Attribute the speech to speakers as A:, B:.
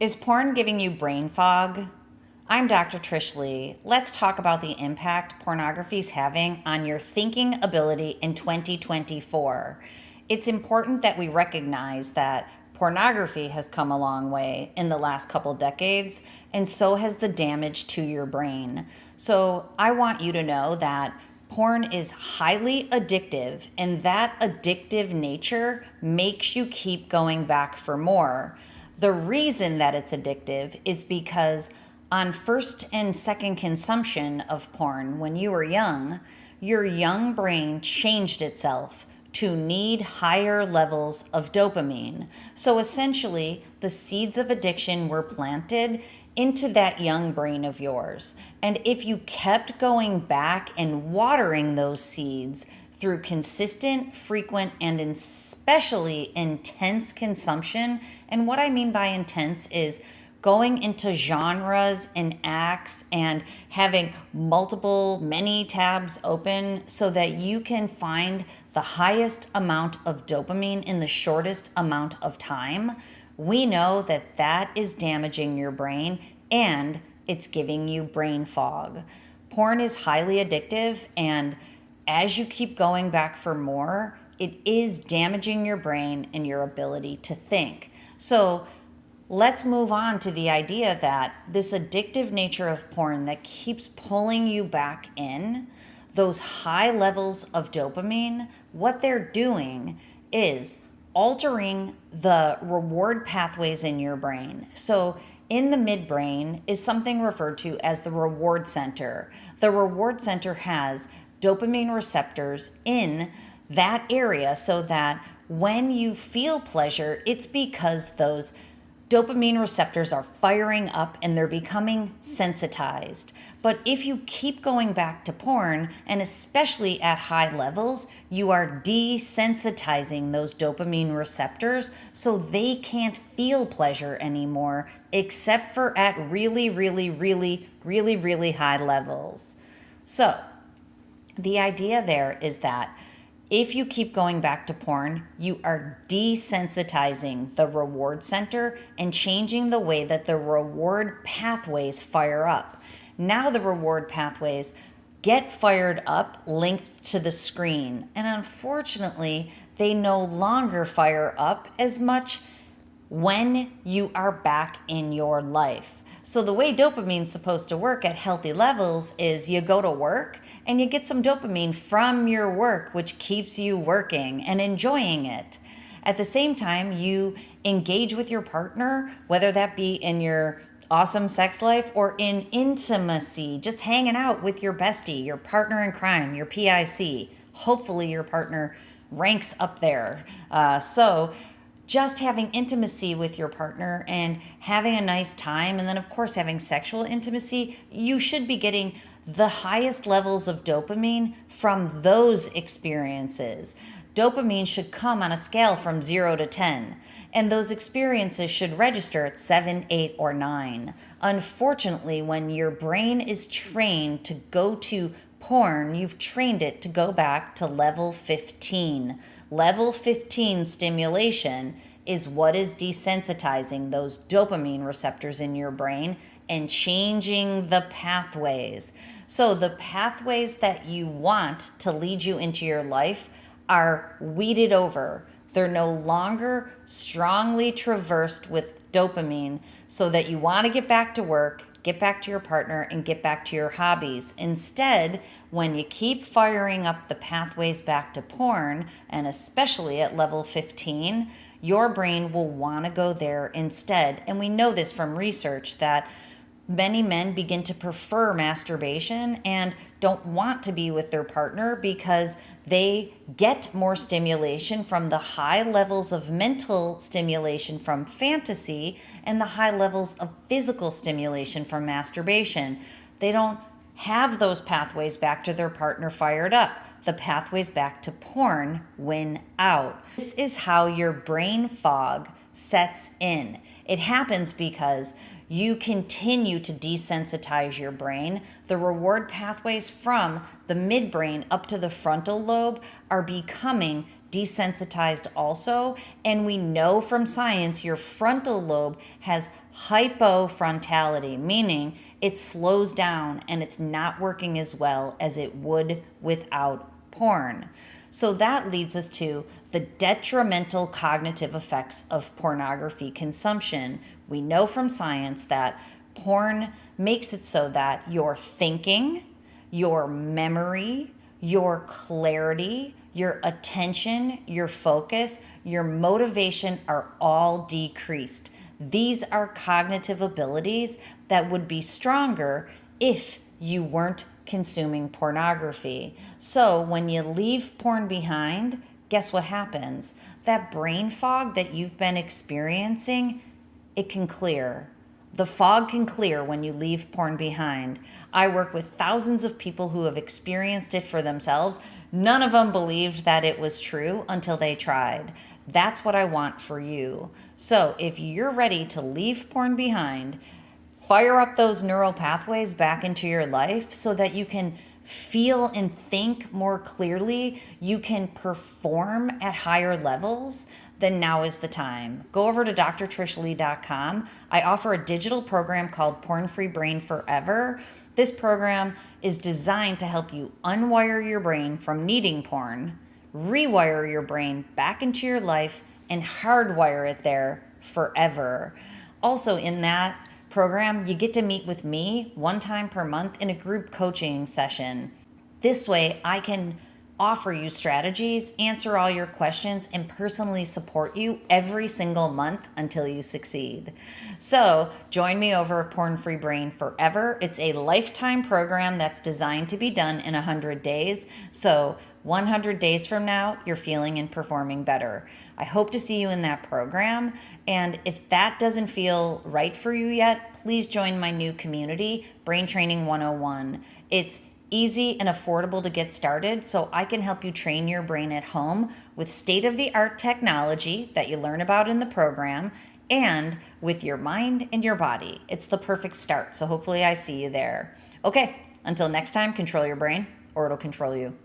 A: Is porn giving you brain fog? I'm Dr. Trish Lee. Let's talk about the impact pornography is having on your thinking ability in 2024. It's important that we recognize that pornography has come a long way in the last couple decades, and so has the damage to your brain. So I want you to know that porn is highly addictive, and that addictive nature makes you keep going back for more. The reason that it's addictive is because on first and second consumption of porn, when you were young, your young brain changed itself to need higher levels of dopamine. So essentially, the seeds of addiction were planted into that young brain of yours. And if you kept going back and watering those seeds through consistent, frequent, and especially intense consumption, and what I mean by intense is going into genres and acts and having many tabs open so that you can find the highest amount of dopamine in the shortest amount of time, we know that that is damaging your brain and it's giving you brain fog. Porn is highly addictive, and as you keep going back for more, it is damaging your brain and your ability to think. So let's move on to the idea that this addictive nature of porn that keeps pulling you back in, those high levels of dopamine, what they're doing is altering the reward pathways in your brain. So in the midbrain is something referred to as the reward center. The reward center has dopamine receptors in that area so that when you feel pleasure, it's because those dopamine receptors are firing up and they're becoming sensitized. But if you keep going back to porn, and especially at high levels, you are desensitizing those dopamine receptors so they can't feel pleasure anymore, except for at really high levels. So the idea there is that if you keep going back to porn, you are desensitizing the reward center and changing the way that the reward pathways fire up. Now the reward pathways get fired up linked to the screen, and unfortunately, they no longer fire up as much when you are back in your life. So the way dopamine's supposed to work at healthy levels is you go to work and you get some dopamine from your work, which keeps you working and enjoying it. At the same time, you engage with your partner, whether that be in your awesome sex life or in intimacy, just hanging out with your bestie, your partner in crime, your PIC. Hopefully your partner ranks up there. So just having intimacy with your partner and having a nice time, and then of course having sexual intimacy, you should be getting the highest levels of dopamine from those experiences. Dopamine should come on a scale from 0 to 10, and those experiences should register at 7, 8, or 9. Unfortunately, when your brain is trained to go to porn, you've trained it to go back to level 15. Level 15 stimulation is what is desensitizing those dopamine receptors in your brain and changing the pathways. So the pathways that you want to lead you into your life are weeded over. They're no longer strongly traversed with dopamine so that you want to get back to work, get back to your partner, and get back to your hobbies. Instead, when you keep firing up the pathways back to porn, and especially at level 15, your brain will want to go there instead. And we know this from research that many men begin to prefer masturbation and don't want to be with their partner because they get more stimulation from the high levels of mental stimulation from fantasy and the high levels of physical stimulation from masturbation. They don't have those pathways back to their partner fired up. The pathways back to porn win out. This is how your brain fog sets in. It happens because you continue to desensitize your brain. The reward pathways from the midbrain up to the frontal lobe are becoming desensitized also. And we know from science your frontal lobe has hypofrontality, meaning it slows down and it's not working as well as it would without porn. So that leads us to the detrimental cognitive effects of pornography consumption. We know from science that porn makes it so that your thinking, your memory, your clarity, your attention, your focus, your motivation are all decreased. These are cognitive abilities that would be stronger if you weren't consuming pornography. So when you leave porn behind, guess what happens? That brain fog that you've been experiencing, it can clear. The fog can clear when you leave porn behind. I work with thousands of people who have experienced it for themselves. None of them believed that it was true until they tried. That's what I want for you. So if you're ready to leave porn behind, fire up those neural pathways back into your life so that you can feel and think more clearly, you can perform at higher levels, then now is the time. Go over to drtrishlee.com. I offer a digital program called Porn Free Brain Forever. This program is designed to help you unwire your brain from needing porn, rewire your brain back into your life, and hardwire it there forever. Also, in that program, you get to meet with me one time per month in a group coaching session. This way, I can offer you strategies, answer all your questions, and personally support you every single month until you succeed. So join me over at Porn Free Brain Forever. It's a lifetime program that's designed to be done in 100 days. So 100 days from now, you're feeling and performing better. I hope to see you in that program. And if that doesn't feel right for you yet, please join my new community, Brain Training 101. It's easy and affordable to get started, so I can help you train your brain at home with state-of-the-art technology that you learn about in the program and with your mind and your body. It's the perfect start, so hopefully I see you there. Okay, until next time, control your brain or it'll control you.